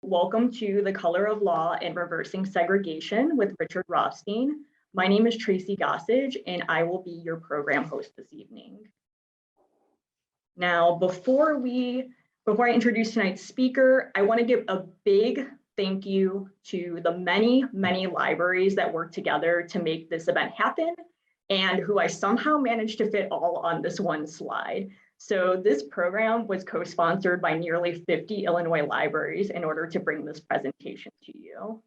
Welcome to The Color of Law and Reversing Segregation with Richard Rothstein. My name is Tracy Gossage, and I will be your program host this evening. Now, before I introduce tonight's speaker, I want to give a big thank you to the many, many libraries that worked together to make this event happen and who I somehow managed to fit all on this one slide. So this program was co-sponsored by nearly 50 Illinois libraries in order to bring this presentation to you.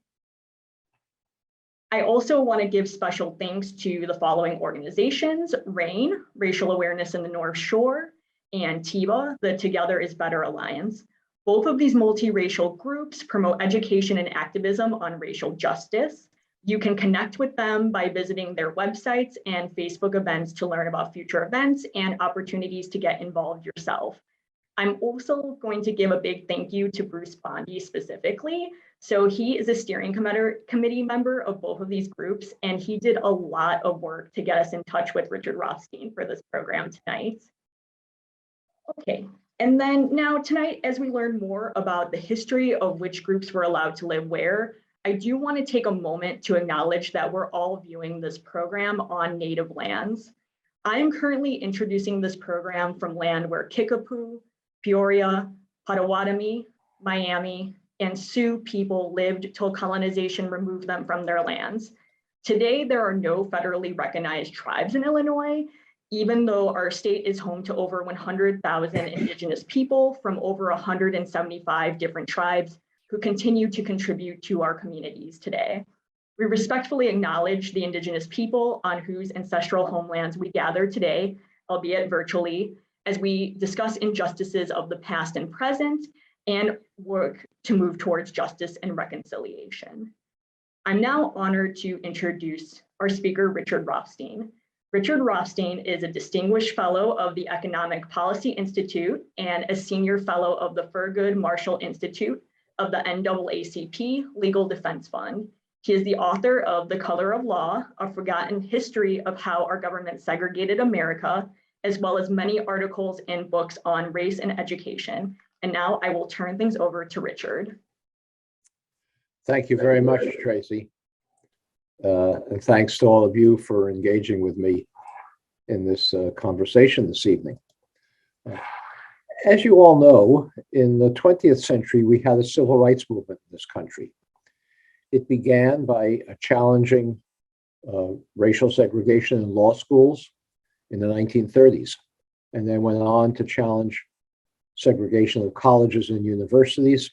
I also want to give special thanks to the following organizations: RAIN, Racial Awareness in the North Shore, and TIBA, the Together is Better Alliance. Both of these multiracial groups promote education and activism on racial justice. You can connect with them by visiting their websites and Facebook events to learn about future events and opportunities to get involved yourself. I'm also going to give a big thank you to Bruce Bondi specifically. So he is a steering committee member of both of these groups, and he did a lot of work to get us in touch with Richard Rothstein for this program tonight. Okay, and then now tonight, as we learn more about the history of which groups were allowed to live where, I do want to take a moment to acknowledge that we're all viewing this program on Native lands. I am currently introducing this program from land where Kickapoo, Peoria, Potawatomi, Miami, and Sioux people lived till colonization removed them from their lands. Today, there are no federally recognized tribes in Illinois, even though our state is home to over 100,000 Indigenous people from over 175 different tribes who continue to contribute to our communities today. We respectfully acknowledge the Indigenous people on whose ancestral homelands we gather today, albeit virtually, as we discuss injustices of the past and present and work to move towards justice and reconciliation. I'm now honored to introduce our speaker, Richard Rothstein. Richard Rothstein is a distinguished fellow of the Economic Policy Institute and a senior fellow of the Thurgood Marshall Institute of the NAACP Legal Defense Fund. He is the author of The Color of Law, A Forgotten History of How Our Government Segregated America, as well as many articles and books on race and education. And now I will turn things over to Richard. Thank you very much, Tracy. And thanks to all of you for engaging with me in this conversation this evening. As you all know, in the 20th century, we had a civil rights movement in this country. It began by challenging racial segregation in law schools in the 1930s, and then went on to challenge segregation of colleges and universities.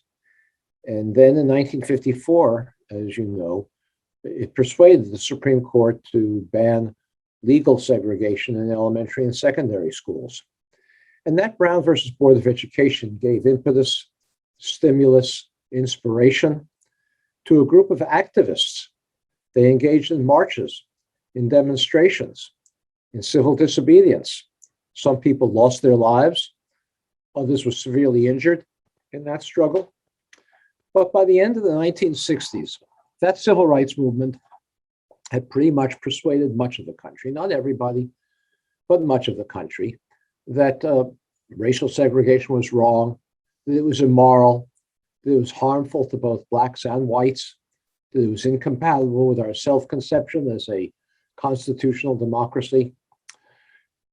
And then in 1954, as you know, it persuaded the Supreme Court to ban legal segregation in elementary and secondary schools. And that Brown versus Board of Education gave impetus, stimulus, inspiration to a group of activists. They engaged in marches, in demonstrations, in civil disobedience. Some people lost their lives. Others were severely injured in that struggle. But by the end of the 1960s, that civil rights movement had pretty much persuaded much of the country, not everybody, but much of the country, that racial segregation was wrong, that it was immoral, that it was harmful to both Blacks and whites, that it was incompatible with our self-conception as a constitutional democracy.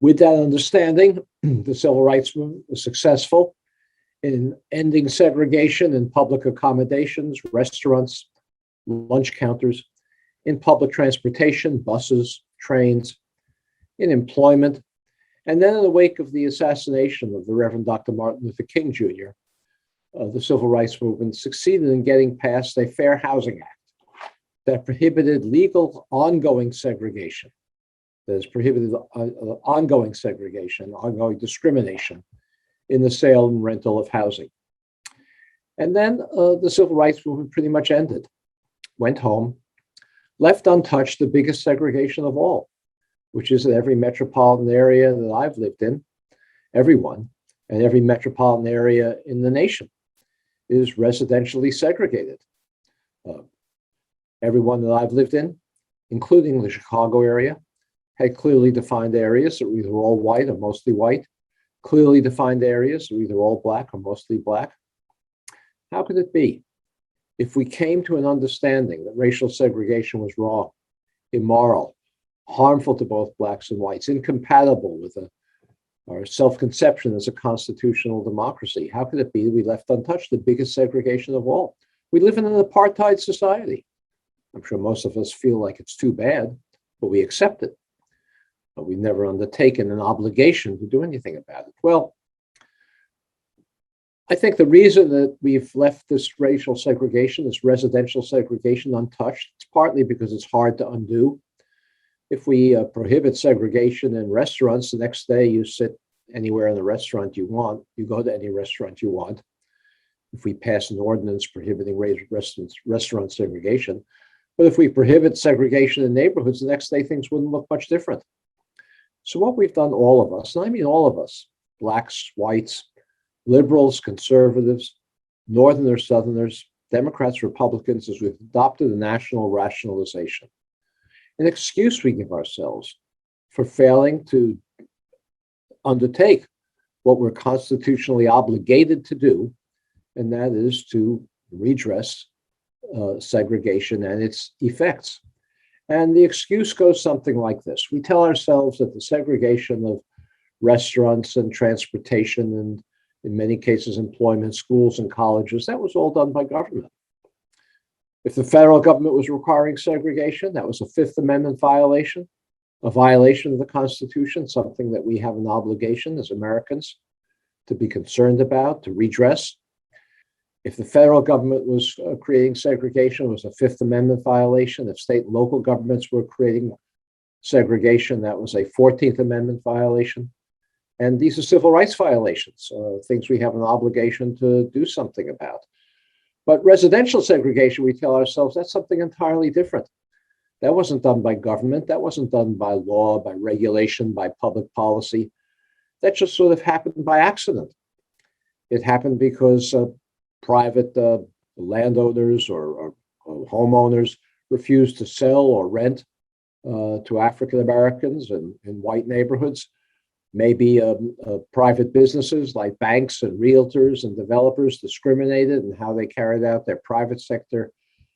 With that understanding, the civil rights movement was successful in ending segregation in public accommodations, restaurants, lunch counters, in public transportation, buses, trains, in employment. And then in the wake of the assassination of the Reverend Dr. Martin Luther King Jr., the civil rights movement succeeded in getting passed a Fair Housing Act that prohibited legal ongoing segregation, that has prohibited ongoing segregation, ongoing discrimination in the sale and rental of housing. And then the civil rights movement pretty much ended, went home, left untouched the biggest segregation of all, which is that every metropolitan area that I've lived in, everyone, and every metropolitan area in the nation is residentially segregated. Everyone that I've lived in, including the Chicago area, had clearly defined areas that were either all white or mostly white, clearly defined areas that were either all Black or mostly Black. How could it be if we came to an understanding that racial segregation was wrong, immoral, harmful to both blacks and whites, incompatible with our self-conception as a constitutional democracy, how could it be that we left untouched the biggest segregation of all? We live in an apartheid society. I'm sure most of us feel like it's too bad, but we accept it. But we've never undertaken an obligation to do anything about it. Well, I think the reason that we've left this racial segregation, this residential segregation untouched, it's partly because it's hard to undo. If we prohibit segregation in restaurants, the next day you sit anywhere in the restaurant you want, you go to any restaurant you want. If we pass an ordinance prohibiting restaurant segregation, but if we prohibit segregation in neighborhoods, the next day things wouldn't look much different. So what we've done, all of us, and I mean all of us, blacks, whites, liberals, conservatives, Northerners, Southerners, Democrats, Republicans, is we've adopted a national rationalization, an excuse we give ourselves for failing to undertake what we're constitutionally obligated to do, and that is to redress segregation and its effects. And the excuse goes something like this. We tell ourselves that the segregation of restaurants and transportation and in many cases employment, schools and colleges, that was all done by government. If the federal government was requiring segregation, that was a Fifth Amendment violation, a violation of the Constitution, something that we have an obligation as Americans to be concerned about, to redress. If the federal government was creating segregation, it was a Fifth Amendment violation. If state and local governments were creating segregation, that was a 14th Amendment violation. And these are civil rights violations, things we have an obligation to do something about. But residential segregation, we tell ourselves, that's something entirely different. That wasn't done by government. That wasn't done by law, by regulation, by public policy. That just sort of happened by accident. It happened because private landowners or homeowners refused to sell or rent to African Americans in white neighborhoods. Maybe private businesses like banks and realtors and developers discriminated in how they carried out their private sector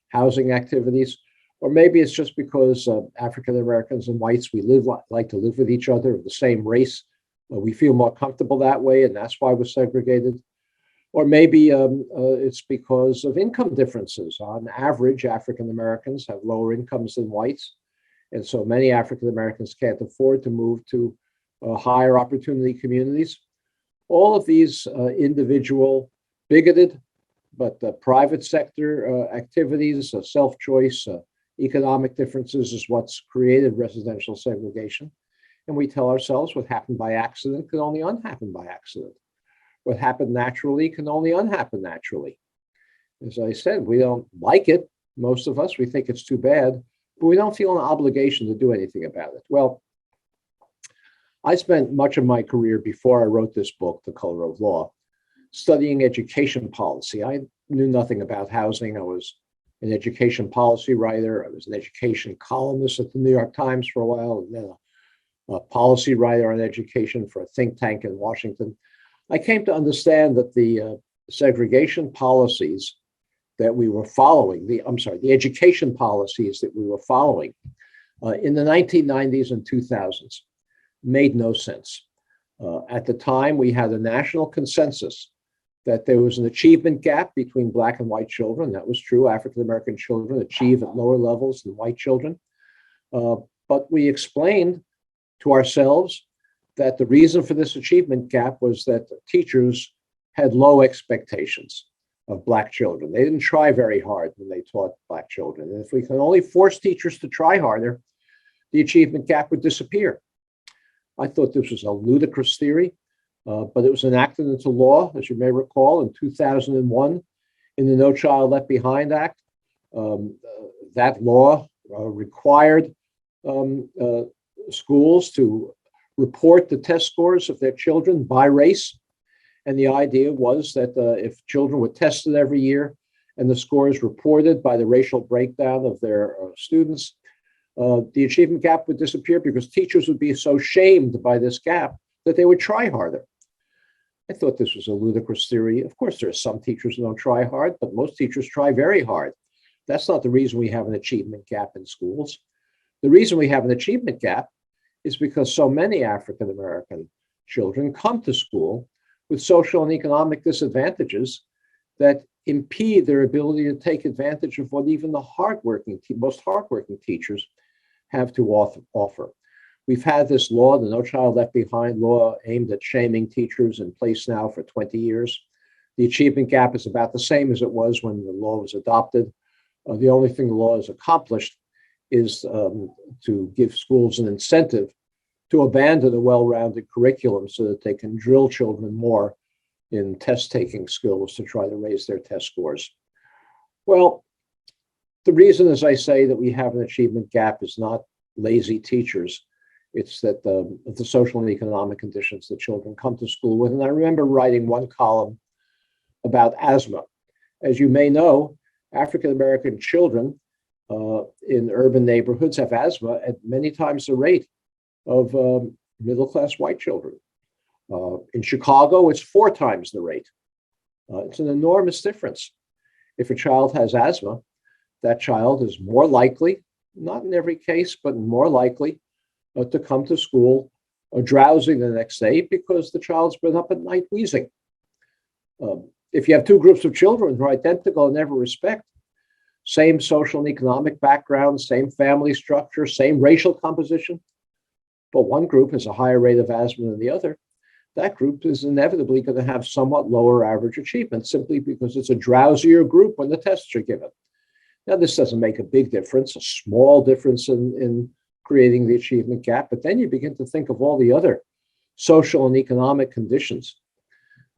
housing activities. Or maybe it's just because African Americans and whites, we like to live with each other of the same race. We feel more comfortable that way, and that's why we're segregated. Or maybe it's because of income differences. On average, African Americans have lower incomes than whites. And so many African Americans can't afford to move to higher opportunity communities. All of these individual, bigoted, but private sector activities, self-choice, economic differences is what's created residential segregation. And we tell ourselves what happened by accident can only unhappen by accident. What happened naturally can only unhappen naturally. As I said, we don't like it, most of us, we think it's too bad, but we don't feel an obligation to do anything about it. Well, I spent much of my career before I wrote this book, The Color of Law, studying education policy. I knew nothing about housing. I was an education policy writer. I was an education columnist at the New York Times for a while, and then a policy writer on education for a think tank in Washington. I came to understand that the segregation policies that we were following, the education policies that we were following in the 1990s and 2000s made no sense. At the time, we had a national consensus that there was an achievement gap between Black and white children. That was true. African American children achieve at lower levels than white children. But we explained to ourselves that the reason for this achievement gap was that teachers had low expectations of Black children. They didn't try very hard when they taught Black children. And if we can only force teachers to try harder, the achievement gap would disappear. I thought this was a ludicrous theory, but it was enacted into law, as you may recall, in 2001 in the No Child Left Behind Act. That law required schools to report the test scores of their children by race. And the idea was that if children were tested every year and the scores reported by the racial breakdown of their students, the achievement gap would disappear because teachers would be so shamed by this gap that they would try harder. I thought this was a ludicrous theory. Of course, there are some teachers who don't try hard, but most teachers try very hard. That's not the reason we have an achievement gap in schools. The reason we have an achievement gap is because so many African American children come to school with social and economic disadvantages that impede their ability to take advantage of what even the most hardworking teachers have to offer. We've had this law, the No Child Left Behind law, aimed at shaming teachers, in place now for 20 years. The achievement gap is about the same as it was when the law was adopted. The only thing the law has accomplished is to give schools an incentive to abandon a well-rounded curriculum so that they can drill children more in test-taking skills to try to raise their test scores. Well, the reason, as I say, that we have an achievement gap is not lazy teachers. It's that the social and economic conditions that children come to school with. And I remember writing one column about asthma. As you may know, African-American children in urban neighborhoods have asthma at many times the rate of middle-class white children. In Chicago, it's 4 times the rate. It's an enormous difference. If a child has asthma, that child is more likely, not in every case, but more likely to come to school drowsy the next day because the child's been up at night wheezing. If you have 2 groups of children who are identical in every respect, same social and economic background, same family structure, same racial composition, but one group has a higher rate of asthma than the other, that group is inevitably going to have somewhat lower average achievement simply because it's a drowsier group when the tests are given. Now, this doesn't make a big difference, a small difference in creating the achievement gap, but then you begin to think of all the other social and economic conditions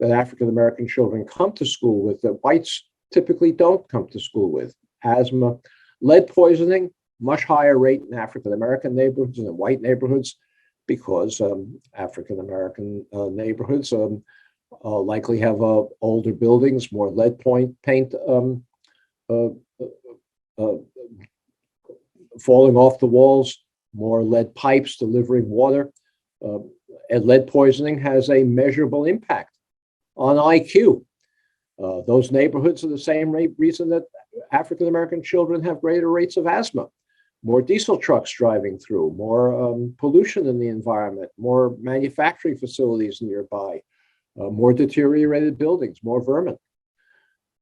that African-American children come to school with that whites typically don't come to school with. Asthma, lead poisoning, much higher rate in African-American neighborhoods than in white neighborhoods because African-American neighborhoods likely have older buildings, more lead paint falling off the walls, more lead pipes delivering water. And lead poisoning has a measurable impact on IQ. Those neighborhoods are the same reason that African-American children have greater rates of asthma. More diesel trucks driving through, more pollution in the environment, more manufacturing facilities nearby, more deteriorated buildings, more vermin.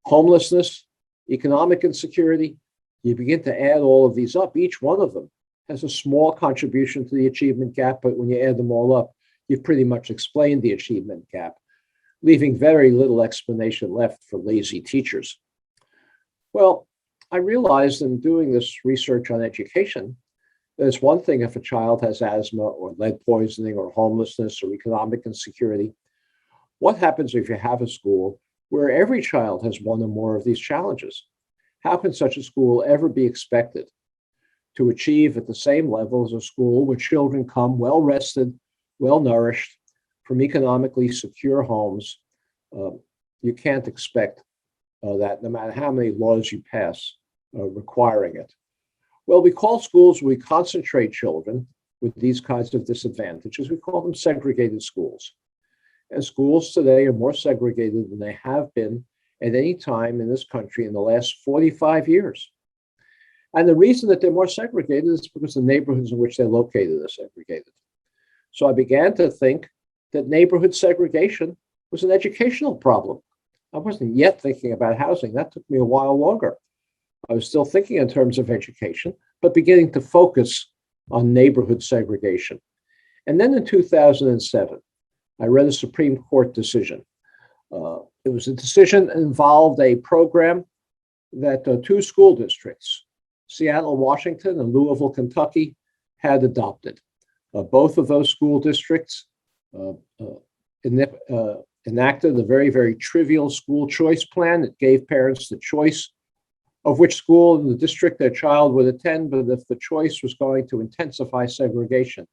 Homelessness, economic insecurity, you begin to add all of these up. Each one of them has a small contribution to the achievement gap, but when you add them all up, you've pretty much explained the achievement gap, leaving very little explanation left for lazy teachers. Well, I realized in doing this research on education that it's one thing if a child has asthma or lead poisoning or homelessness or economic insecurity. What happens if you have a school where every child has one or more of these challenges? How can such a school ever be expected to achieve at the same level as a school where children come well-rested, well-nourished, from economically secure homes? You can't expect that no matter how many laws you pass requiring it. Well, we call schools where we concentrate children with these kinds of disadvantages, we call them segregated schools. And schools today are more segregated than they have been at any time in this country in the last 45 years. And the reason that they're more segregated is because the neighborhoods in which they're located are segregated. So I began to think that neighborhood segregation was an educational problem. I wasn't yet thinking about housing. That took me a while longer. I was still thinking in terms of education, but beginning to focus on neighborhood segregation. And then in 2007, I read a Supreme Court decision. It was a decision that involved a program that 2 school districts, Seattle, Washington, and Louisville, Kentucky, had adopted. Both of those school districts enacted a very, very trivial school choice plan that gave parents the choice of which school in the district their child would attend, but if the choice was going to intensify segregation,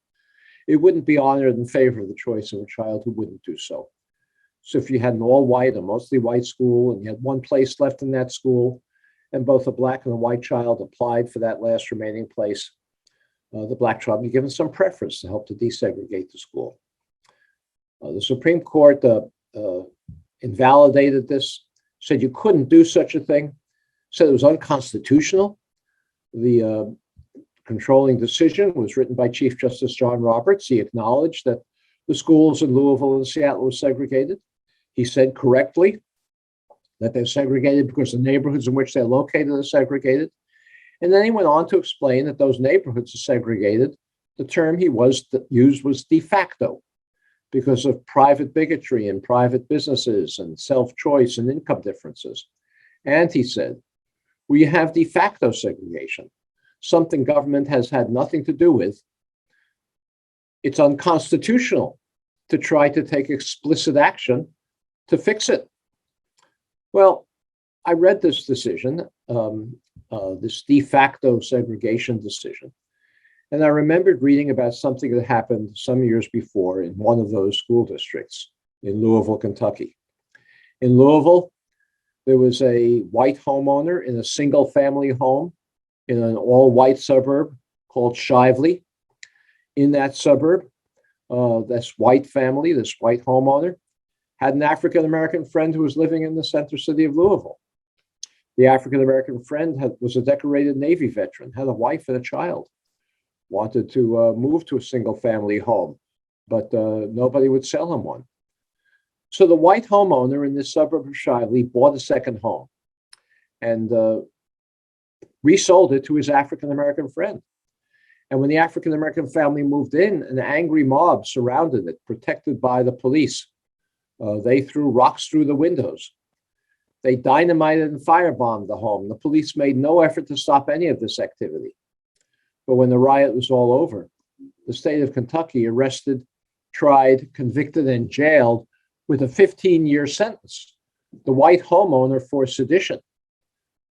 it wouldn't be honored in favor of the choice of a child who wouldn't do so. So if you had an all-white, a mostly white school, and you had one place left in that school, and both a black and a white child applied for that last remaining place, the black child would be given some preference to help to desegregate the school. The Supreme Court invalidated this, said you couldn't do such a thing, said it was unconstitutional. The controlling decision was written by Chief Justice John Roberts. He acknowledged that the schools in Louisville and Seattle were segregated. He said correctly that they're segregated because the neighborhoods in which they're located are segregated. And then he went on to explain that those neighborhoods are segregated. The term he used was de facto because of private bigotry and private businesses and self-choice and income differences. And he said, we have de facto segregation, something government has had nothing to do with. It's unconstitutional to try to take explicit action to fix it. Well, I read this decision, this de facto segregation decision, and I remembered reading about something that happened some years before in one of those school districts in Louisville, Kentucky. In Louisville, there was a white homeowner in a single family home in an all-white suburb called Shively. In that suburb, this white family, this white homeowner, had an African-American friend who was living in the center city of Louisville. The African-American friend was a decorated Navy veteran, had a wife and a child, wanted to move to a single family home, but nobody would sell him one. So the white homeowner in this suburb of Shively bought a second home and resold it to his African-American friend. And when the African-American family moved in, an angry mob surrounded it, protected by the police. They threw rocks through the windows. They dynamited and firebombed the home. The police made no effort to stop any of this activity. But when the riot was all over, the state of Kentucky arrested, tried, convicted, and jailed with a 15-year sentence the white homeowner for sedition,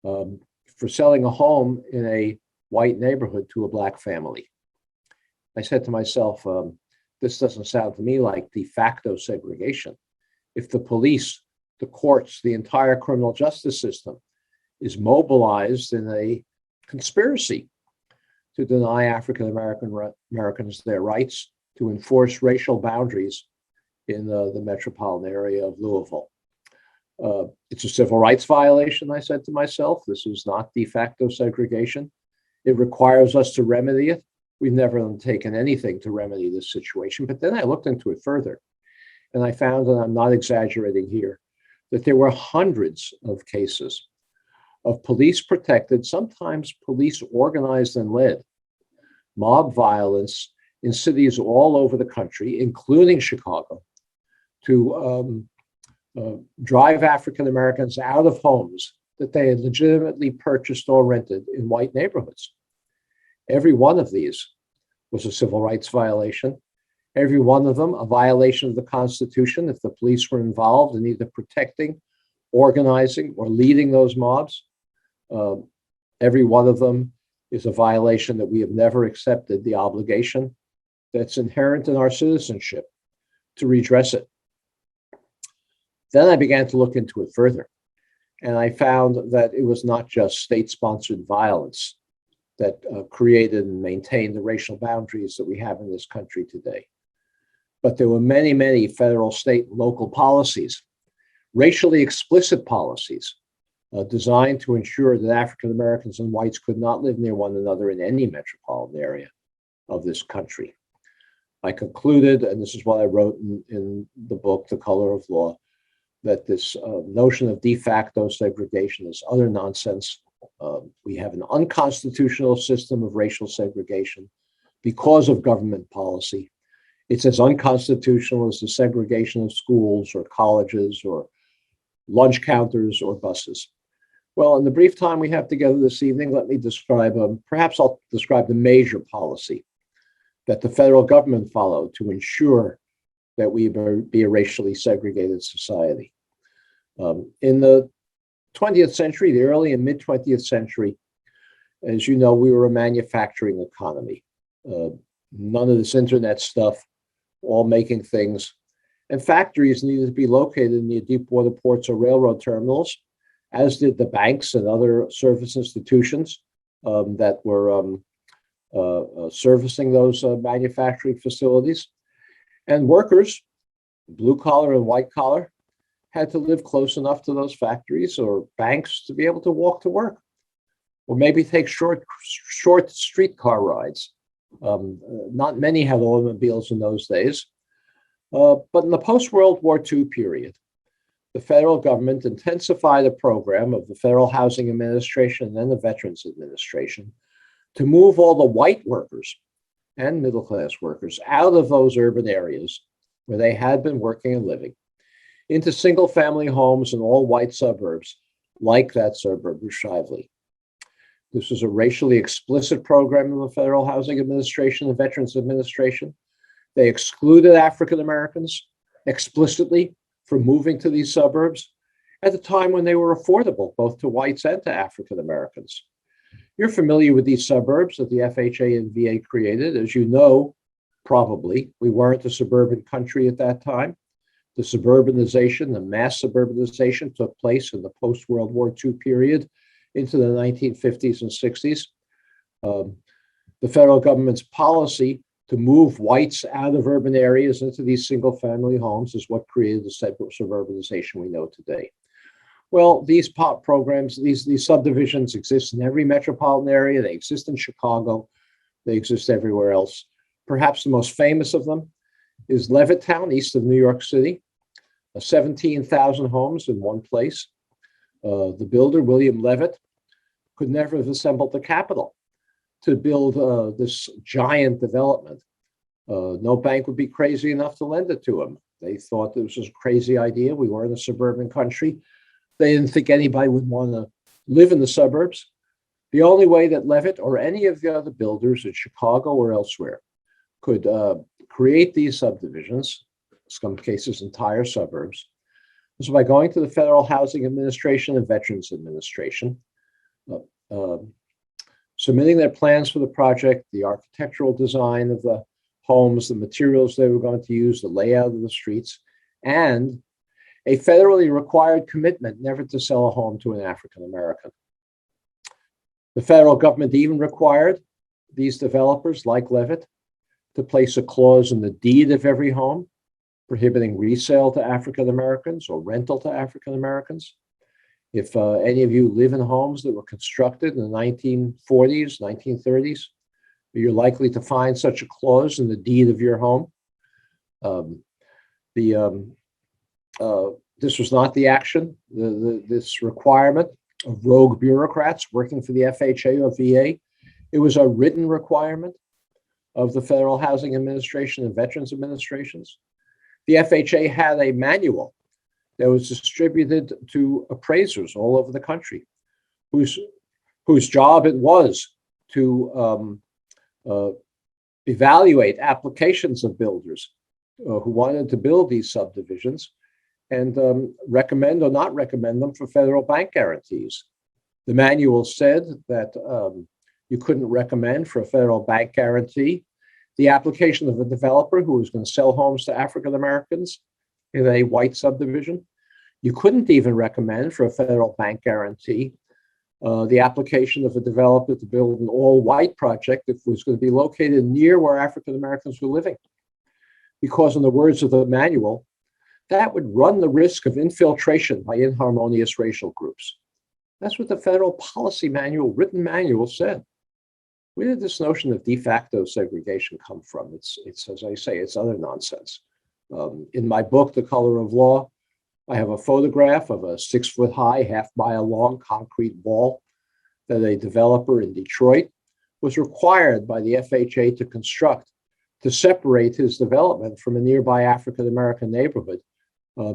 for selling a home in a white neighborhood to a black family. I said to myself, this doesn't sound to me like de facto segregation. If the police, the courts, the entire criminal justice system is mobilized in a conspiracy to deny African-Americans their rights, to enforce racial boundaries in the metropolitan area of Louisville. It's a civil rights violation, I said to myself. This is not de facto segregation. It requires us to remedy it. We've never undertaken anything to remedy this situation. But then I looked into it further, and I found, and I'm not exaggerating here, that there were hundreds of cases of police protected, sometimes police organized and led, mob violence in cities all over the country, including Chicago, to drive African Americans out of homes that they had legitimately purchased or rented in white neighborhoods. Every one of these was a civil rights violation. Every one of them a violation of the Constitution if the police were involved in either protecting, organizing, or leading those mobs. Every one of them is a violation that we have never accepted the obligation that's inherent in our citizenship to redress it. Then I began to look into it further, and I found that it was not just state-sponsored violence that created and maintained the racial boundaries that we have in this country today. But there were many, many federal, state, and local policies, racially explicit policies, designed to ensure that African Americans and whites could not live near one another in any metropolitan area of this country. I concluded, and this is what I wrote in the book, The Color of Law, that this notion of de facto segregation is utter nonsense. We have an unconstitutional system of racial segregation because of government policy. It's as unconstitutional as the segregation of schools or colleges or lunch counters or buses. Well, in the brief time we have together this evening, let me describe, perhaps I'll describe the major policy that the federal government followed to ensure that we be a racially segregated society. In the 20th century, the early and mid 20th century, as you know, we were a manufacturing economy. None of this internet stuff, all making things. And factories needed to be located near deep water ports or railroad terminals, as did the banks and other service institutions that were servicing those manufacturing facilities. And workers, blue collar and white collar, had to live close enough to those factories or banks to be able to walk to work, or maybe take short streetcar rides. Not many had automobiles in those days. But in the post-World War II period, the federal government intensified a program of the Federal Housing Administration and then the Veterans Administration to move all the white workers and middle-class workers out of those urban areas where they had been working and living into single-family homes in all-white suburbs like that suburb of Shively. This was a racially explicit program of the Federal Housing Administration and Veterans Administration. They excluded African Americans explicitly from moving to these suburbs at the time when they were affordable, both to whites and to African Americans. You're familiar with these suburbs that the FHA and VA created. As you know, probably, we weren't a suburban country at that time. The suburbanization, the mass suburbanization took place in the post-World War II period into the 1950s and 60s. The federal government's policy to move whites out of urban areas into these single-family homes is what created the suburbanization we know today. Well, these programs, these subdivisions exist in every metropolitan area. They exist in Chicago. They exist everywhere else. Perhaps the most famous of them is Levittown, east of New York City, 17,000 homes in one place. The builder, William Levitt, could never have assembled the capital to build this giant development. No bank would be crazy enough to lend it to him. They thought this was a crazy idea. We were in a suburban country. They didn't think anybody would want to live in the suburbs. The only way that Levitt or any of the other builders in Chicago or elsewhere could create these subdivisions, in some cases entire suburbs, was by going to the Federal Housing Administration and Veterans Administration, submitting their plans for the project, the architectural design of the homes, the materials they were going to use, the layout of the streets, and a federally required commitment never to sell a home to an African American. The federal government even required these developers, like Levitt, to place a clause in the deed of every home prohibiting resale to African Americans or rental to African Americans. If any of you live in homes that were constructed in the 1940s, 1930s, you're likely to find such a clause in the deed of your home. This was not the action, this requirement of rogue bureaucrats working for the FHA or VA. It was a written requirement of the Federal Housing Administration and Veterans Administrations. The FHA had a manual that was distributed to appraisers all over the country, whose job it was to evaluate applications of builders who wanted to build these subdivisions and recommend or not recommend them for federal bank guarantees. The manual said that you couldn't recommend for a federal bank guarantee the application of a developer who was going to sell homes to African Americans in a white subdivision. You couldn't even recommend for a federal bank guarantee the application of a developer to build an all-white project that was going to be located near where African Americans were living. Because in the words of the manual, that would run the risk of infiltration by inharmonious racial groups. That's what the federal policy manual, written manual, said. Where did this notion of de facto segregation come from? It's as I say, it's utter nonsense. In my book, The Color of Law, I have a photograph of a 6-foot-high, half-mile-long concrete wall that a developer in Detroit was required by the FHA to construct to separate his development from a nearby African-American neighborhood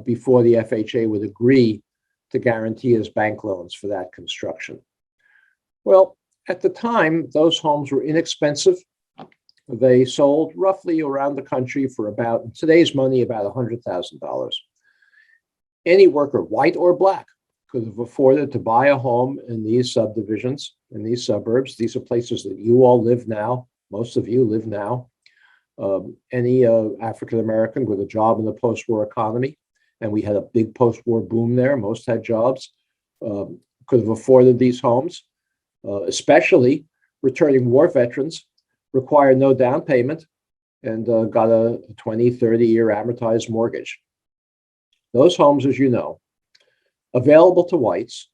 before the FHA would agree to guarantee his bank loans for that construction. Well, at the time, those homes were inexpensive. They sold roughly around the country for about, in today's money, about $100,000. Any worker, white or black, could have afforded to buy a home in these subdivisions, in these suburbs. These are places that you all live now. Most of you live now. Any African American with a job in the post-war economy, and we had a big post-war boom there. Most had jobs, could have afforded these homes. Especially returning war veterans required no down payment and got a 20, 30-year amortized mortgage. Those homes, as you know, available to whites,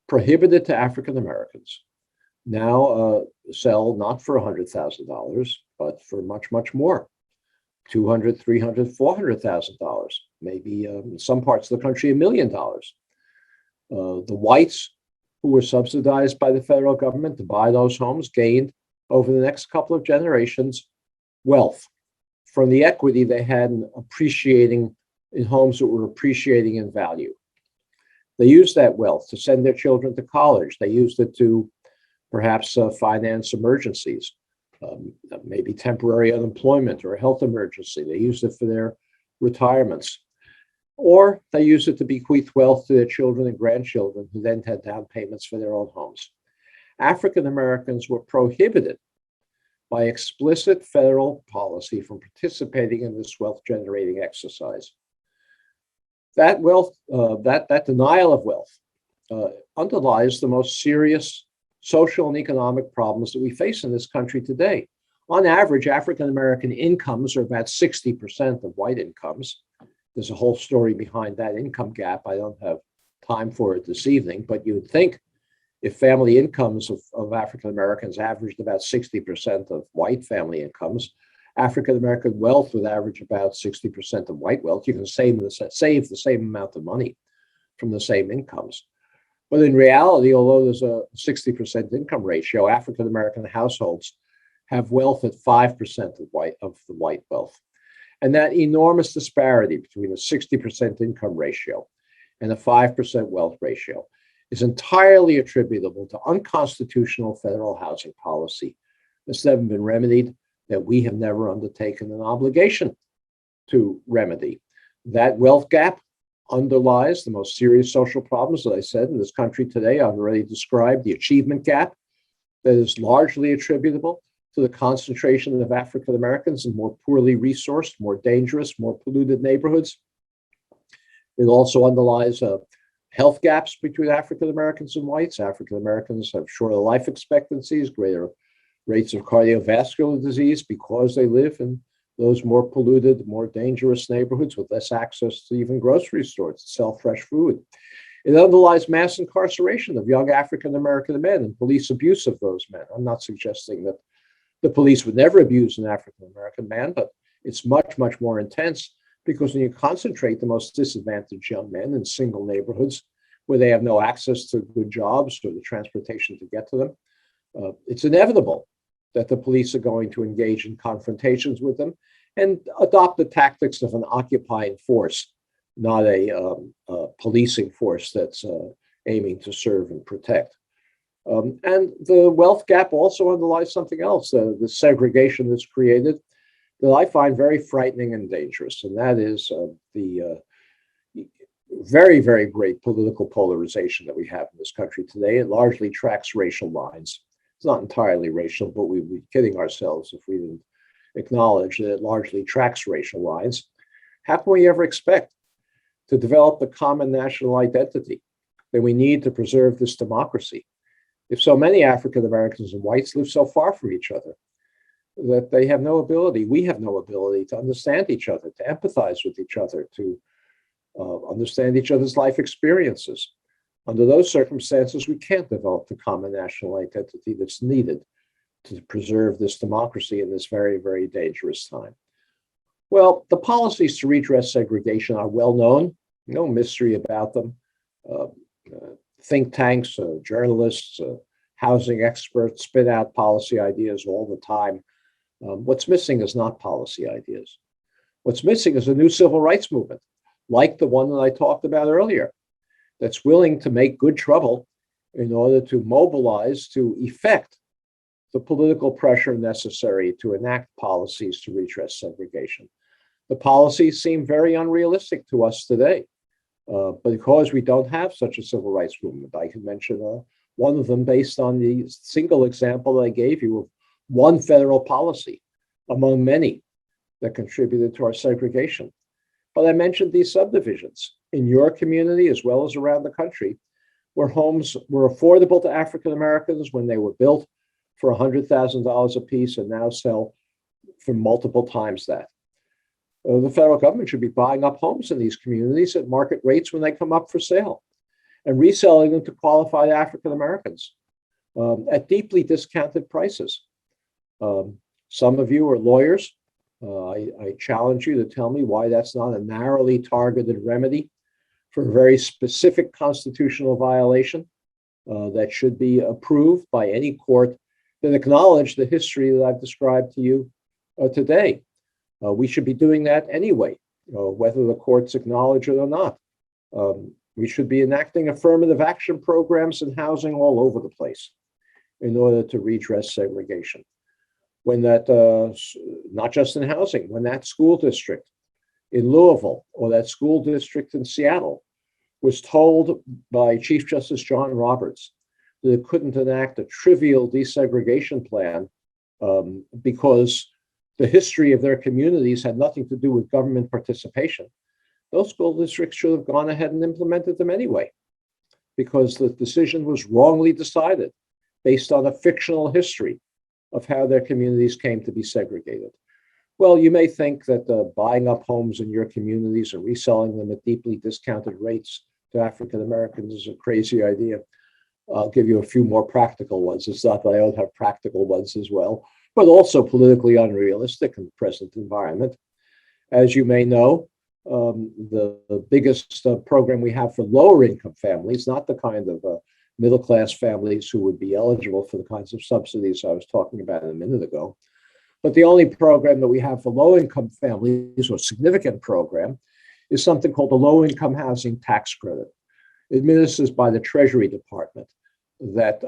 prohibited to African Americans, now sell not for $100,000, but for much, much more, $200,000, $300,000, $400,000, maybe in some parts of the country, $1 million. The whites who were subsidized by the federal government to buy those homes gained over the next couple of generations wealth from the equity they had in appreciating in homes that were appreciating in value. They used that wealth to send their children to college. They used it to perhaps finance emergencies, maybe temporary unemployment or a health emergency. They used it for their retirements. Or they used it to bequeath wealth to their children and grandchildren who then had down payments for their own homes. African Americans were prohibited by explicit federal policy from participating in this wealth generating exercise. That wealth, that denial of wealth underlies the most serious social and economic problems that we face in this country today. On average, African American incomes are about 60% of white incomes. There's a whole story behind that income gap. I don't have time for it this evening, but you'd think if family incomes of African Americans averaged about 60% of white family incomes, African American wealth would average about 60% of white wealth. You can save the same amount of money from the same incomes. But in reality, although there's a 60% income ratio, African American households have wealth at 5% of the white wealth. And that enormous disparity between a 60% income ratio and a 5% wealth ratio is entirely attributable to unconstitutional federal housing policy that's never been remedied, that we have never undertaken an obligation to remedy. That wealth gap underlies the most serious social problems, as I said, in this country today. I've already described the achievement gap that is largely attributable to the concentration of African Americans in more poorly resourced, more dangerous, more polluted neighborhoods. It also underlies health gaps between African Americans and whites. African Americans have shorter life expectancies, greater rates of cardiovascular disease because they live in those more polluted, more dangerous neighborhoods with less access to even grocery stores to sell fresh food. It underlies mass incarceration of young African American men and police abuse of those men. I'm not suggesting that the police would never abuse an African American man, but it's much, much more intense because when you concentrate the most disadvantaged young men in single neighborhoods where they have no access to good jobs or the transportation to get to them, it's inevitable that the police are going to engage in confrontations with them and adopt the tactics of an occupying force, not a policing force that's aiming to serve and protect. And the wealth gap also underlies something else, the segregation that's created that I find very frightening and dangerous, and that is the very, very great political polarization that we have in this country today. It largely tracks racial lines. It's not entirely racial, but we'd be kidding ourselves if we didn't acknowledge that it largely tracks racial lines. How can we ever expect to develop the common national identity that we need to preserve this democracy if so many African Americans and whites live so far from each other that they have no ability, we have no ability to understand each other, to empathize with each other, to understand each other's life experiences? Under those circumstances, we can't develop the common national identity that's needed to preserve this democracy in this very, very dangerous time. Well, the policies to redress segregation are well known, no mystery about them. Think tanks, journalists, housing experts spit out policy ideas all the time. What's missing is not policy ideas. What's missing is a new civil rights movement, like the one that I talked about earlier, that's willing to make good trouble in order to mobilize, to effect the political pressure necessary to enact policies to redress segregation. The policies seem very unrealistic to us today, because we don't have such a civil rights movement. I can mention one of them based on the single example that I gave you of one federal policy among many that contributed to our segregation. But I mentioned these subdivisions in your community as well as around the country, where homes were affordable to African Americans when they were built for $100,000 a piece and now sell for multiple times that. The federal government should be buying up homes in these communities at market rates when they come up for sale and reselling them to qualified African Americans at deeply discounted prices. Some of you are lawyers. I challenge you to tell me why that's not a narrowly targeted remedy for a very specific constitutional violation that should be approved by any court that acknowledge the history that I've described to you today. We should be doing that anyway, whether the courts acknowledge it or not. We should be enacting affirmative action programs in housing all over the place in order to redress segregation. When that, not just in housing, when that school district in Louisville or that school district in Seattle was told by Chief Justice John Roberts that it couldn't enact a trivial desegregation plan because the history of their communities had nothing to do with government participation, those school districts should have gone ahead and implemented them anyway, because the decision was wrongly decided based on a fictional history of how their communities came to be segregated. Well, you may think that buying up homes in your communities and reselling them at deeply discounted rates to African Americans is a crazy idea. I'll give you a few more practical ones. It's not that I don't have practical ones as well, but also politically unrealistic in the present environment. As you may know, the biggest program we have for lower income families, not the kind of middle-class families who would be eligible for the kinds of subsidies I was talking about a minute ago, but the only program that we have for low-income families, or significant program, is something called the Low-Income Housing Tax Credit, administered by the Treasury Department, that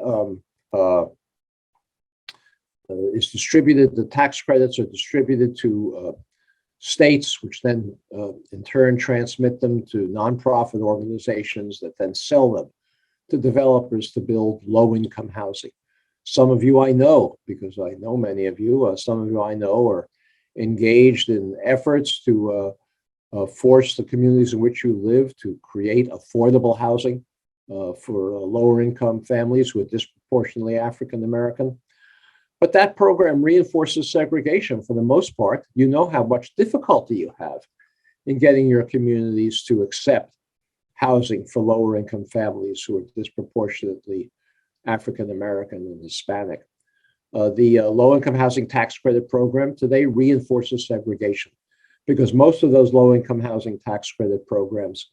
is distributed. The tax credits are distributed to states, which then in turn transmit them to nonprofit organizations that then sell them to developers to build low-income housing. Some of you I know, because I know many of you, some of you I know are engaged in efforts to force the communities in which you live to create affordable housing for lower income families who are disproportionately African American. But that program reinforces segregation for the most part. You know how much difficulty you have in getting your communities to accept housing for lower income families who are disproportionately African American and Hispanic. The low income housing tax credit program today reinforces segregation because most of those low income housing tax credit programs,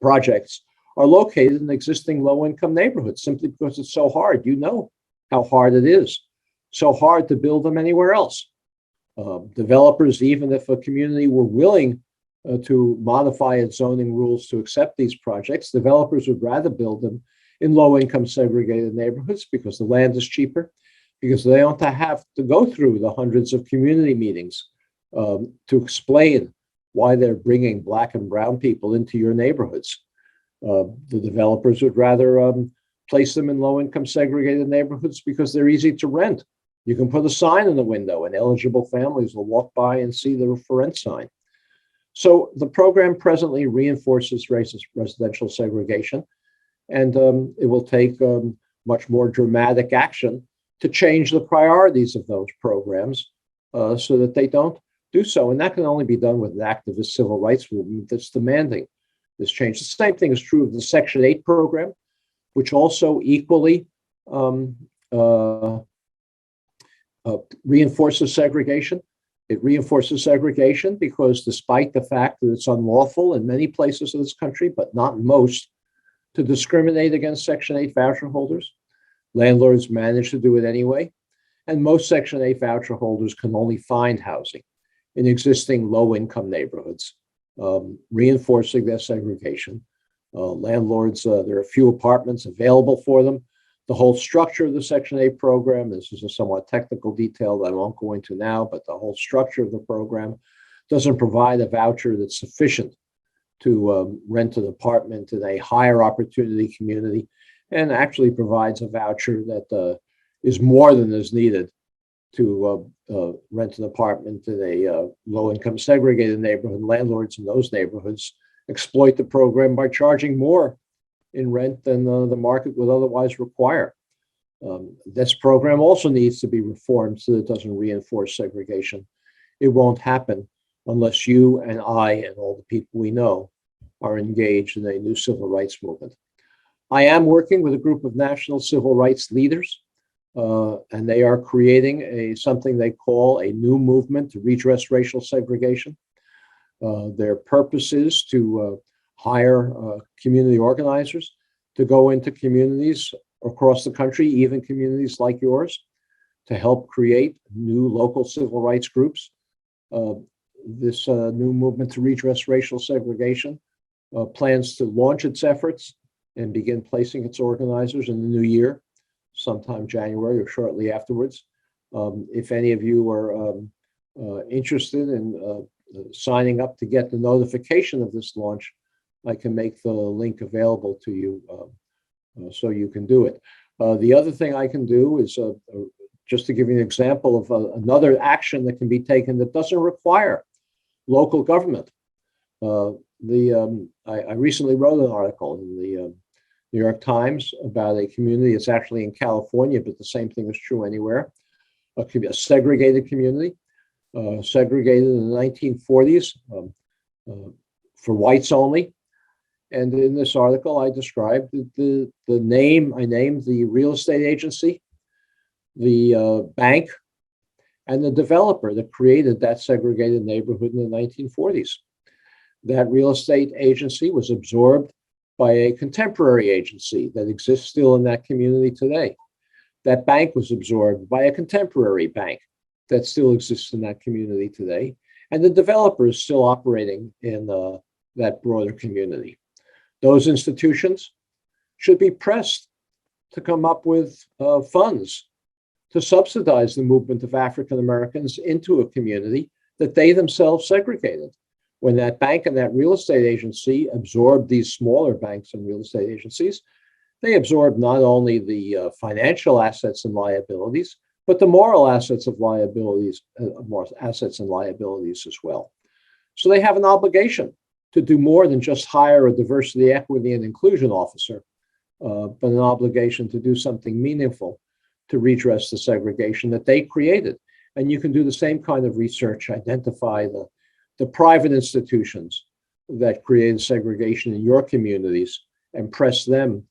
projects, are located in existing low income neighborhoods simply because it's so hard. You know how hard it is. So hard to build them anywhere else. Developers, even if a community were willing to modify its zoning rules to accept these projects, developers would rather build them in low-income segregated neighborhoods because the land is cheaper, because they don't have to go through the hundreds of community meetings to explain why they're bringing Black and brown people into your neighborhoods. The developers would rather place them in low-income segregated neighborhoods because they're easy to rent. You can put a sign in the window and eligible families will walk by and see the for rent sign. So the program presently reinforces residential segregation, and it will take much more dramatic action to change the priorities of those programs so that they don't do so. And that can only be done with an activist civil rights movement that's demanding this change. The same thing is true of the Section 8 program, which also equally reinforces segregation. It reinforces segregation because despite the fact that it's unlawful in many places of this country, but not most, to discriminate against Section 8 voucher holders, landlords manage to do it anyway. And most Section 8 voucher holders can only find housing in existing low-income neighborhoods, reinforcing their segregation. Landlords, there are few apartments available for them. The whole structure of the Section 8 program, this is a somewhat technical detail that I won't go into now, but the whole structure of the program doesn't provide a voucher that's sufficient to rent an apartment in a higher opportunity community, and actually provides a voucher that is more than is needed to rent an apartment in a low-income segregated neighborhood. Landlords in those neighborhoods exploit the program by charging more in rent than the market would otherwise require. This program also needs to be reformed so that it doesn't reinforce segregation. It won't happen unless you and I and all the people we know are engaged in a new civil rights movement. I am working with a group of national civil rights leaders, and they are creating something they call a new movement to redress racial segregation. Their purpose is to hire community organizers to go into communities across the country, even communities like yours, to help create new local civil rights groups. This new movement to redress racial segregation plans to launch its efforts and begin placing its organizers in the new year, sometime January or shortly afterwards. If any of you are interested in signing up to get the notification of this launch, I can make the link available to you so you can do it. The other thing I can do is just to give you an example of another action that can be taken that doesn't require local government. I recently wrote an article in the New York Times about a community. It's actually in California, but the same thing is true anywhere. A segregated community, segregated in the 1940s for whites only. And in this article, I described the name. I named the real estate agency, the bank, and the developer that created that segregated neighborhood in the 1940s. That real estate agency was absorbed by a contemporary agency that exists still in that community today. That bank was absorbed by a contemporary bank that still exists in that community today. And the developer is still operating in that broader community. Those institutions should be pressed to come up with funds to subsidize the movement of African Americans into a community that they themselves segregated. When that bank and that real estate agency absorbed these smaller banks and real estate agencies, they absorbed not only the financial assets and liabilities, but the moral assets of liabilities, assets and liabilities as well. So they have an obligation to do more than just hire a diversity, equity, and inclusion officer, but an obligation to do something meaningful to redress the segregation that they created. And you can do the same kind of research, identify the private institutions that created segregation in your communities and press them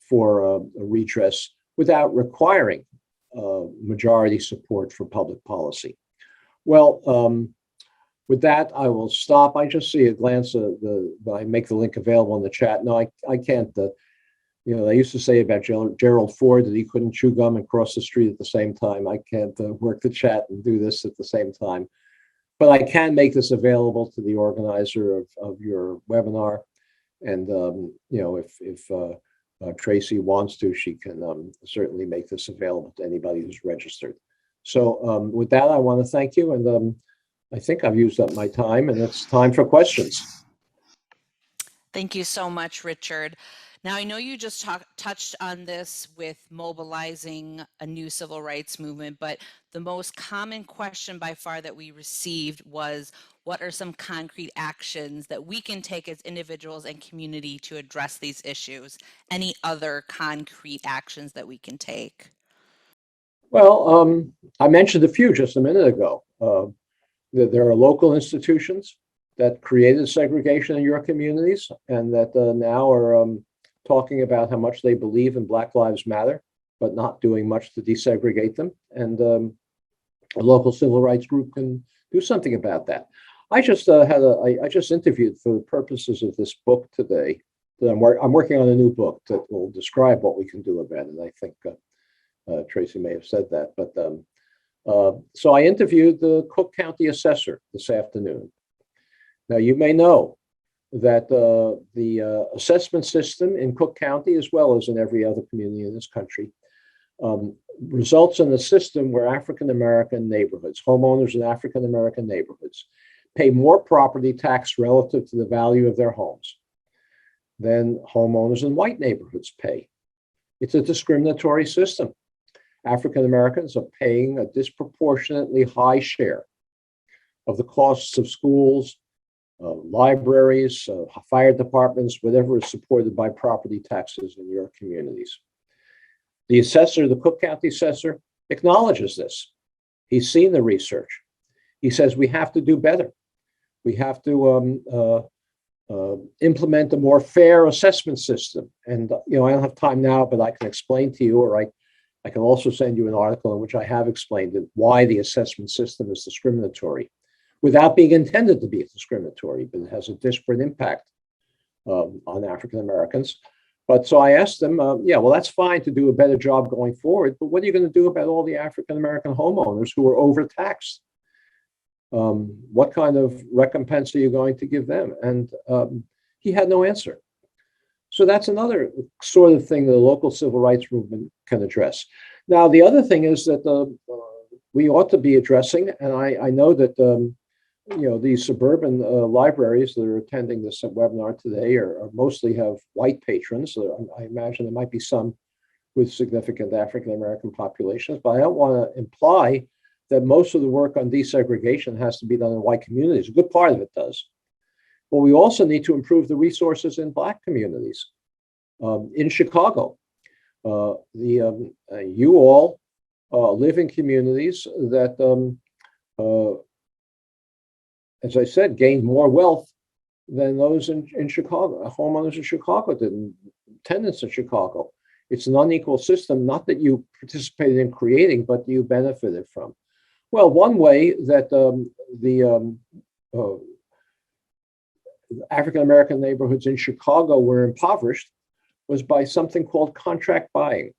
for a redress without requiring majority support for public policy. Well, with that, I will stop. I just see a glance of I make the link available in the chat. No, I can't, they used to say about Gerald Ford that he couldn't chew gum and cross the street at the same time. I can't work the chat and do this at the same time. But I can make this available to the organizer of your webinar. And, if Tracy wants to, she can certainly make this available to anybody who's registered. So with that, I want to thank you. And I think I've used up my time, and it's time for questions. Thank you so much, Richard. Now, I know you just touched on this with mobilizing a new civil rights movement, but the most common question by far that we received was, what are some concrete actions that we can take as individuals and community to address these issues? Any other concrete actions that we can take? Well, I mentioned a few just a minute ago. There are local institutions that created segregation in your communities and that now are talking about how much they believe in Black Lives Matter, but not doing much to desegregate them. And a local civil rights group can do something about that. I just I just interviewed for the purposes of this book today. That I'm working on a new book that will describe what we can do about it. I think Tracy may have said that, but so I interviewed the Cook County assessor this afternoon. Now, you may know that the assessment system in Cook County, as well as in every other community in this country, results in a system where African-American neighborhoods, homeowners in African-American neighborhoods, pay more property tax relative to the value of their homes than homeowners in white neighborhoods pay. It's a discriminatory system. African Americans are paying a disproportionately high share of the costs of schools, libraries, fire departments, whatever is supported by property taxes in your communities. The assessor, the Cook County assessor, acknowledges this. He's seen the research. He says we have to do better. We have to implement a more fair assessment system. And, I don't have time now, but I can explain to you, or I can also send you an article in which I have explained it, why the assessment system is discriminatory, without being intended to be discriminatory, but it has a disparate impact on African Americans. But so I asked them, yeah, well, that's fine to do a better job going forward, but what are you going to do about all the African American homeowners who are overtaxed? What kind of recompense are you going to give them? And he had no answer. So that's another sort of thing that the local civil rights movement can address. Now, the other thing is that we ought to be addressing, and I know that these suburban libraries that are attending this webinar today are mostly have white patrons. I imagine there might be some with significant African American populations, but I don't want to imply that most of the work on desegregation has to be done in white communities. A good part of it does. But we also need to improve the resources in Black communities. In Chicago, you all live in communities that, as I said, gained more wealth than those in Chicago. Homeowners in Chicago didn't, tenants in Chicago. It's an unequal system, not that you participated in creating, but you benefited from. Well, one way that the African American neighborhoods in Chicago were impoverished was by something called contract buying.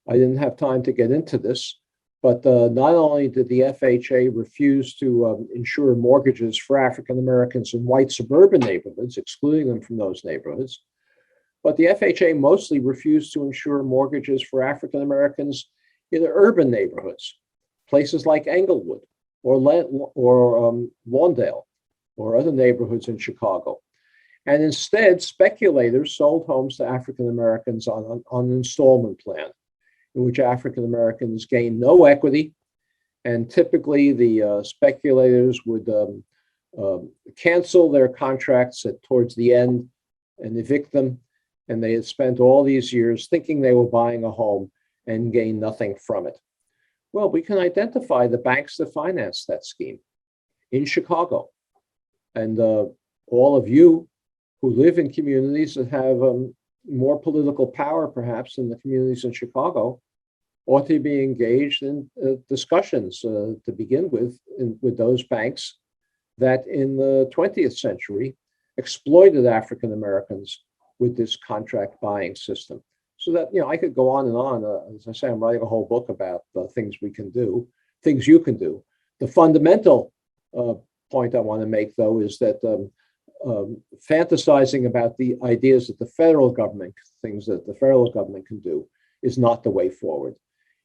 I didn't have time to get into this, but not only did the FHA refuse to insure mortgages for African Americans in white suburban neighborhoods, excluding them from those neighborhoods, but the FHA mostly refused to insure mortgages for African Americans in urban neighborhoods, places like Englewood or Lawndale or other neighborhoods in Chicago. And instead, speculators sold homes to African Americans on an installment plan, in which African Americans gained no equity. And typically the speculators would cancel their contracts towards the end and evict them. And they had spent all these years thinking they were buying a home and gained nothing from it. Well, we can identify the banks that financed that scheme in Chicago. And all of you who live in communities that have more political power, perhaps, than the communities in Chicago, ought to be engaged in discussions to begin with those banks that in the 20th century exploited African Americans with this contract buying system. So that, I could go on and on. As I say, I'm writing a whole book about the things we can do, things you can do. The fundamental point I want to make, though, is that fantasizing about the ideas that the federal government, things that the federal government can do, is not the way forward.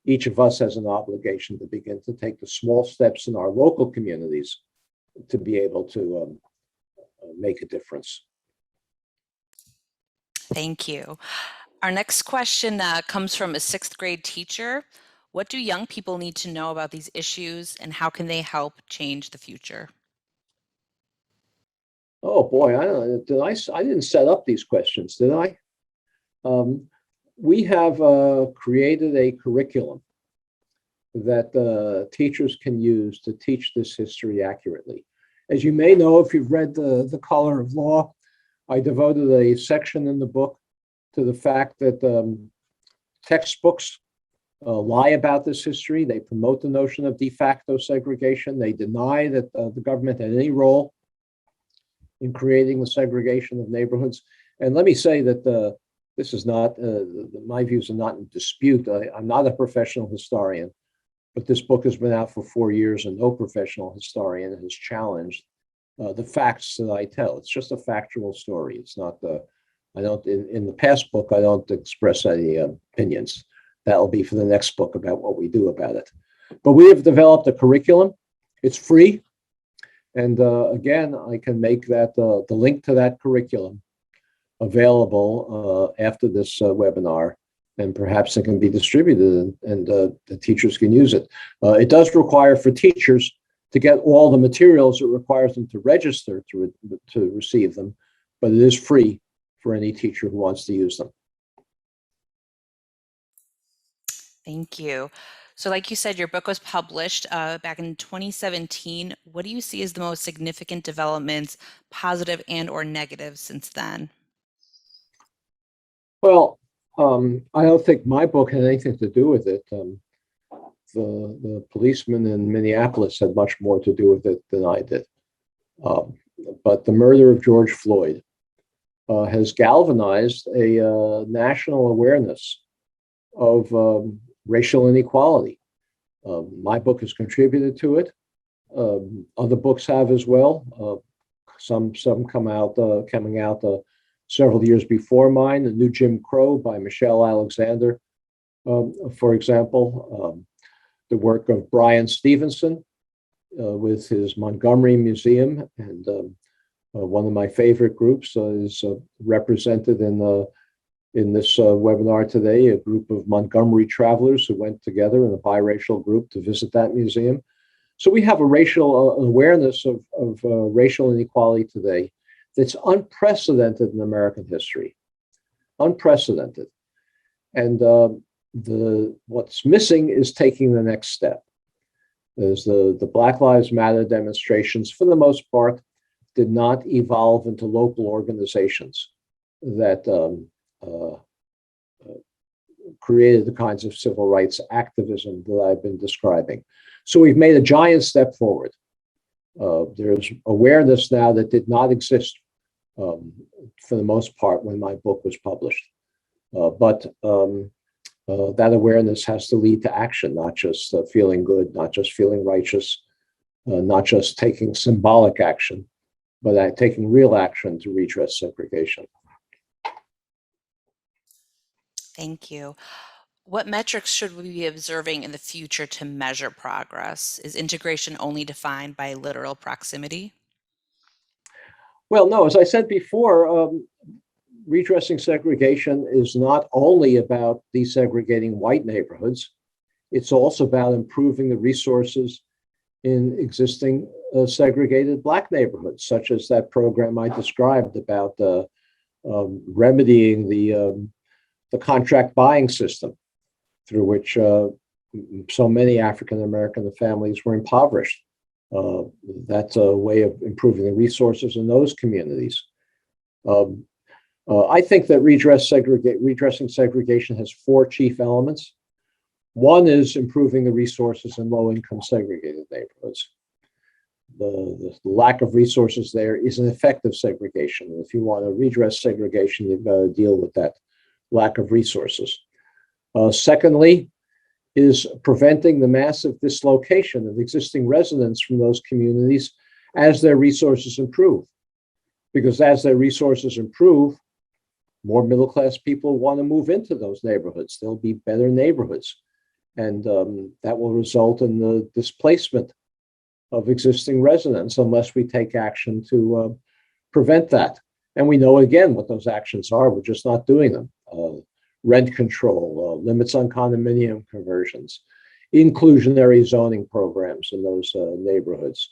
Each of us has an obligation to begin to take the small steps in our local communities to be able to make a difference. Thank you. Our next question comes from a 6th grade teacher. What do young people need to know about these issues, and how can they help change the future? Oh boy, I don't know. I didn't set up these questions, did I? We have created a curriculum that teachers can use to teach this history accurately. As you may know, if you've read The Color of Law, I devoted a section in the book to the fact that textbooks lie about this history. They promote the notion of de facto segregation. They deny that the government had any role in creating the segregation of neighborhoods. And let me say that this is not, my views are not in dispute. I'm not a professional historian, but this book has been out for 4 years and no professional historian has challenged the facts that I tell. It's just a factual story. It's not I don't, in the past book, I don't express any opinions. That'll be for the next book about what we do about it. But we have developed a curriculum. It's free. And again, I can make that the link to that curriculum available after this webinar, and perhaps it can be distributed and the teachers can use it. It does require for teachers to get all the materials. It requires them to register to receive them, but it is free for any teacher who wants to use them. Thank you. So like you said, your book was published back in 2017. What do you see as the most significant developments, positive and or negative, since then? Well, I don't think my book had anything to do with it. The policeman in Minneapolis had much more to do with it than I did. Um, but the murder of George Floyd has galvanized a national awareness of racial inequality. My book has contributed to it. Other books have as well. Some coming out several years before mine. The New Jim Crow by Michelle Alexander, for example. The work of Brian Stevenson with his Montgomery Museum, and one of my favorite groups is represented in this webinar today, a group of Montgomery travelers who went together in a biracial group to visit that museum. So we have a racial awareness of racial inequality today that's unprecedented in American history, unprecedented. And what's missing is taking the next step. There's the Black Lives Matter demonstrations, for the most part, did not evolve into local organizations that created the kinds of civil rights activism that I've been describing. So we've made a giant step forward. There's awareness now that did not exist for the most part when my book was published. But that awareness has to lead to action, not just feeling good, not just feeling righteous, not just taking symbolic action, but taking real action to redress segregation. Thank you. What metrics should we be observing in the future to measure progress? Is integration only defined by literal proximity? Well, no, as I said before, redressing segregation is not only about desegregating white neighborhoods, it's also about improving the resources in existing segregated Black neighborhoods, such as that program I described about remedying the contract buying system through which so many African American families were impoverished. That's a way of improving the resources in those communities. I think that redressing segregation has four chief elements. One is improving the resources in low-income segregated neighborhoods. The lack of resources there is an effect of segregation. And if you want to redress segregation, you've got to deal with that lack of resources. Secondly, is preventing the massive dislocation of existing residents from those communities as their resources improve. Because as their resources improve, more middle-class people want to move into those neighborhoods. They'll be better neighborhoods. And that will result in the displacement of existing residents unless we take action to prevent that. And we know, again, what those actions are. We're just not doing them. Rent control, limits on condominium conversions, inclusionary zoning programs in those neighborhoods,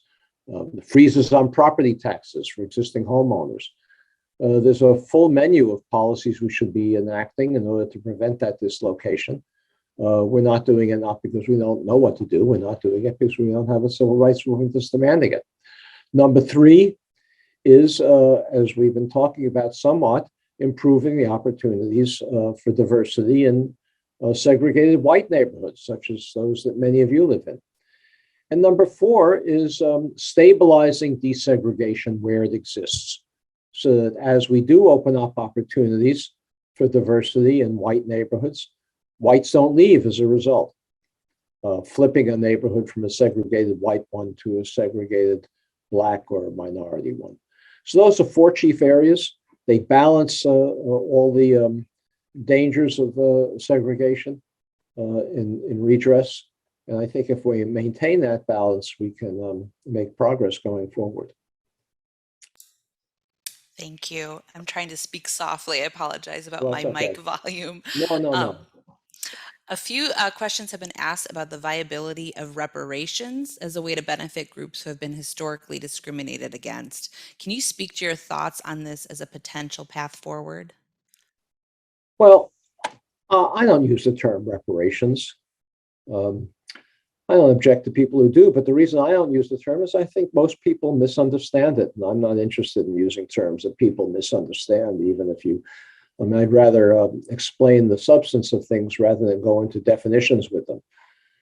freezes on property taxes for existing homeowners. There's a full menu of policies we should be enacting in order to prevent that dislocation. We're not doing it not because we don't know what to do. We're not doing it because we don't have a civil rights movement that's demanding it. Number three is, as we've been talking about somewhat, improving the opportunities for diversity in segregated white neighborhoods, such as those that many of you live in. And number four is stabilizing desegregation where it exists, so that as we do open up opportunities for diversity in white neighborhoods, whites don't leave as a result. Flipping a neighborhood from a segregated white one to a segregated Black or minority one. So those are four chief areas. They balance all the dangers of segregation in redress. And I think if we maintain that balance, we can make progress going forward. Thank you. I'm trying to speak softly. I apologize about my mic volume. No. A few questions have been asked about the viability of reparations as a way to benefit groups who have been historically discriminated against. Can you speak to your thoughts on this as a potential path forward? Well, I don't use the term reparations. I don't object to people who do, but the reason I don't use the term is I think most people misunderstand it, and I'm not interested in using terms that people misunderstand, even if you, I'd rather explain the substance of things rather than go into definitions with them.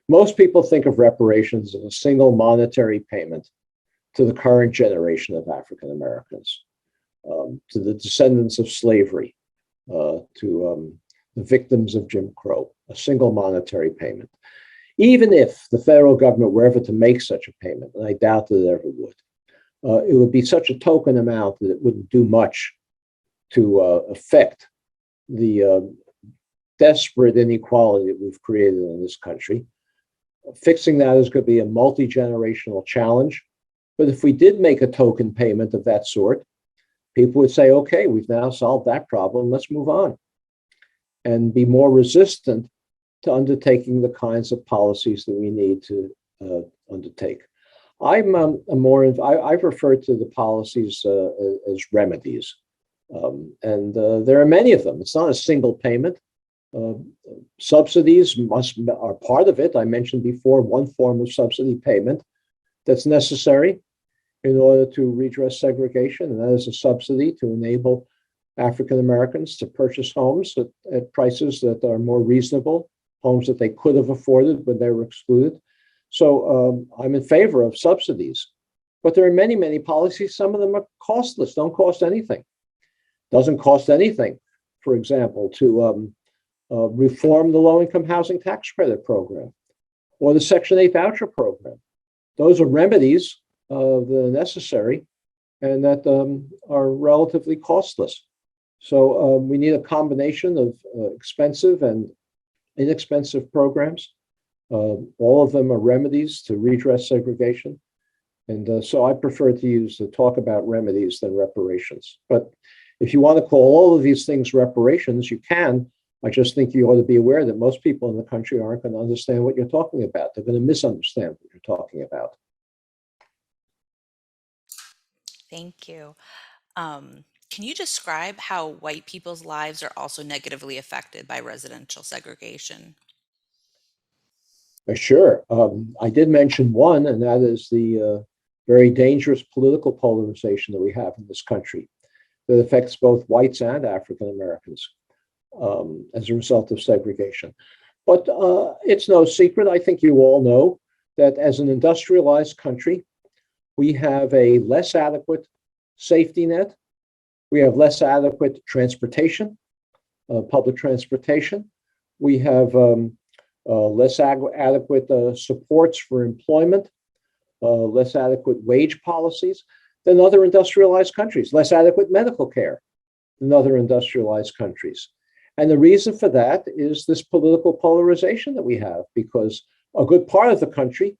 Most people think of reparations as a single monetary payment to the current generation of African Americans, to the descendants of slavery, to the victims of Jim Crow, a single monetary payment. Even if the federal government were ever to make such a payment, and I doubt that it ever would, it would be such a token amount that it wouldn't do much to affect the desperate inequality that we've created in this country. Fixing that is going to be a multi-generational challenge. But if we did make a token payment of that sort, people would say, okay, we've now solved that problem, let's move on, and be more resistant to undertaking the kinds of policies that we need to undertake. I've referred to the policies as remedies, and there are many of them. It's not a single payment. Subsidies are part of it. I mentioned before one form of subsidy payment that's necessary in order to redress segregation, and that is a subsidy to enable African Americans to purchase homes at prices that are more reasonable, homes that they could have afforded when they were excluded. So I'm in favor of subsidies, but there are many, many policies. Some of them are costless, don't cost anything. Doesn't cost anything, for example, to reform the low-income housing tax credit program or the Section 8 voucher program. Those are remedies that are necessary and that are relatively costless. So we need a combination of expensive and inexpensive programs. All of them are remedies to redress segregation. And so I prefer to talk about remedies than reparations. But if you want to call all of these things reparations, you can. I just think you ought to be aware that most people in the country aren't going to understand what you're talking about. They're going to misunderstand what you're talking about. Thank you. Can you describe how white people's lives are also negatively affected by residential segregation? Sure. I did mention one, and that is the very dangerous political polarization that we have in this country that affects both whites and African Americans as a result of segregation. But it's no secret, I think you all know, that as an industrialized country, we have a less adequate safety net. We have less adequate transportation, public transportation. We have less adequate supports for employment, less adequate wage policies than other industrialized countries, less adequate medical care than other industrialized countries. And the reason for that is this political polarization that we have, because a good part of the country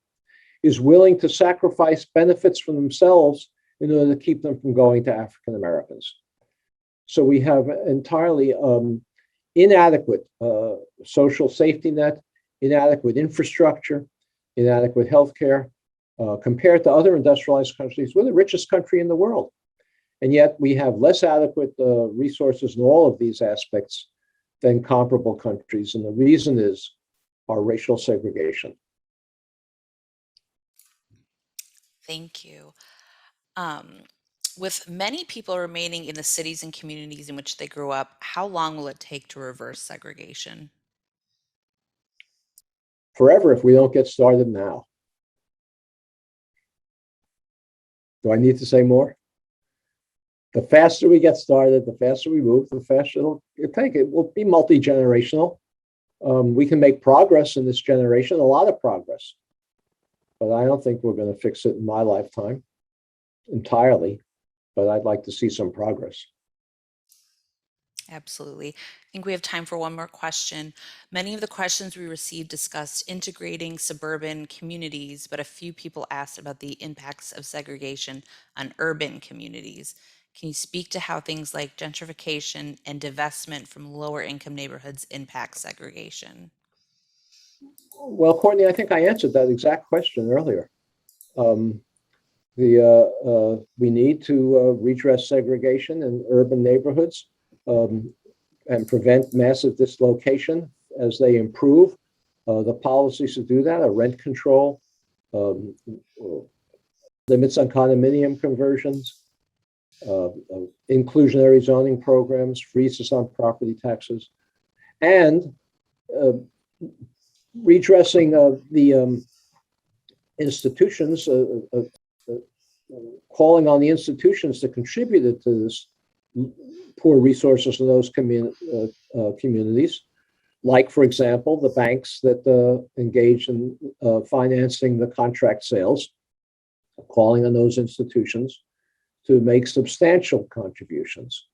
is willing to sacrifice benefits for themselves in order to keep them from going to African Americans. So we have entirely inadequate social safety net, inadequate infrastructure, inadequate healthcare, compared to other industrialized countries. We're the richest country in the world. And yet we have less adequate resources in all of these aspects than comparable countries. And the reason is our racial segregation. Thank you. With many people remaining in the cities and communities in which they grew up, how long will it take to reverse segregation? Forever if we don't get started now. Do I need to say more? The faster we get started, the faster we move, the faster it'll take. It will be multi-generational. We can make progress in this generation, a lot of progress. But I don't think we're going to fix it in my lifetime entirely. But I'd like to see some progress. Absolutely. I think we have time for one more question. Many of the questions we received discussed integrating suburban communities, but a few people asked about the impacts of segregation on urban communities. Can you speak to how things like gentrification and divestment from lower income neighborhoods impact segregation? Well, Courtney, I think I answered that exact question earlier. We need to redress segregation in urban neighborhoods and prevent massive dislocation as they improve. The policies to do that are rent control, limits on condominium conversions, inclusionary zoning programs, freezes on property taxes, and redressing the institutions, calling on the institutions that contributed to this poor resources in those communities, like, for example, the banks that engage in financing the contract sales, calling on those institutions to make substantial contributions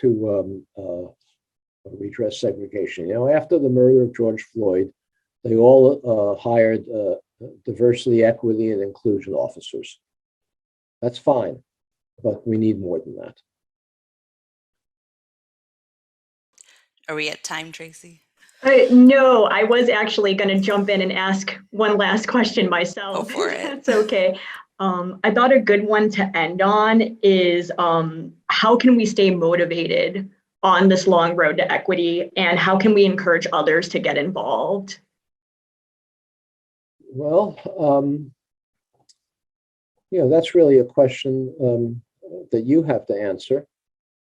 to redress segregation. You know, after the murder of George Floyd, they all hired diversity, equity, and inclusion officers. That's fine, but we need more than that. Are we at time, Tracy? No, I was actually going to jump in and ask one last question myself. Go for it. That's okay. I thought a good one to end on is how can we stay motivated on this long road to equity, and how can we encourage others to get involved? Well, you know, that's really a question that you have to answer.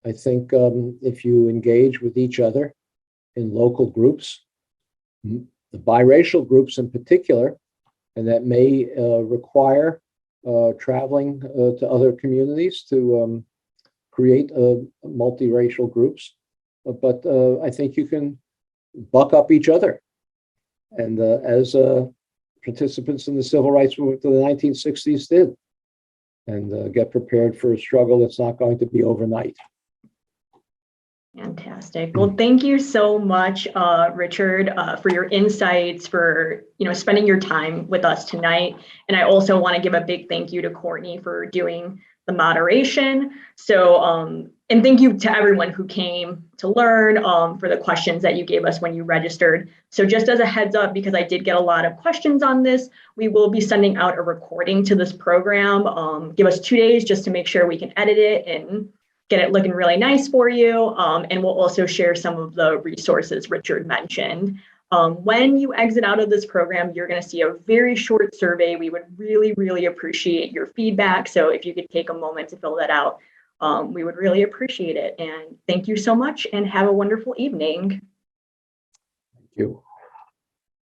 I think if you engage with each other in local groups, the biracial groups in particular, and that may require traveling to other communities to create multiracial groups. But I think you can buck up each other. And as participants in the civil rights movement of the 1960s did, and get prepared for a struggle that's not going to be overnight. Fantastic. Well, thank you so much, Richard, for your insights, for spending your time with us tonight. And I also want to give a big thank you to Courtney for doing the moderation. So, and thank you to everyone who came to learn, for the questions that you gave us when you registered. So just as a heads up, because I did get a lot of questions on this, we will be sending out a recording to this program. Give us 2 days just to make sure we can edit it and get it looking really nice for you. And we'll also share some of the resources Richard mentioned. When you exit out of this program, you're going to see a very short survey. We would really, really appreciate your feedback. So if you could take a moment to fill that out, we would really appreciate it. And thank you so much and have a wonderful evening. Thank you.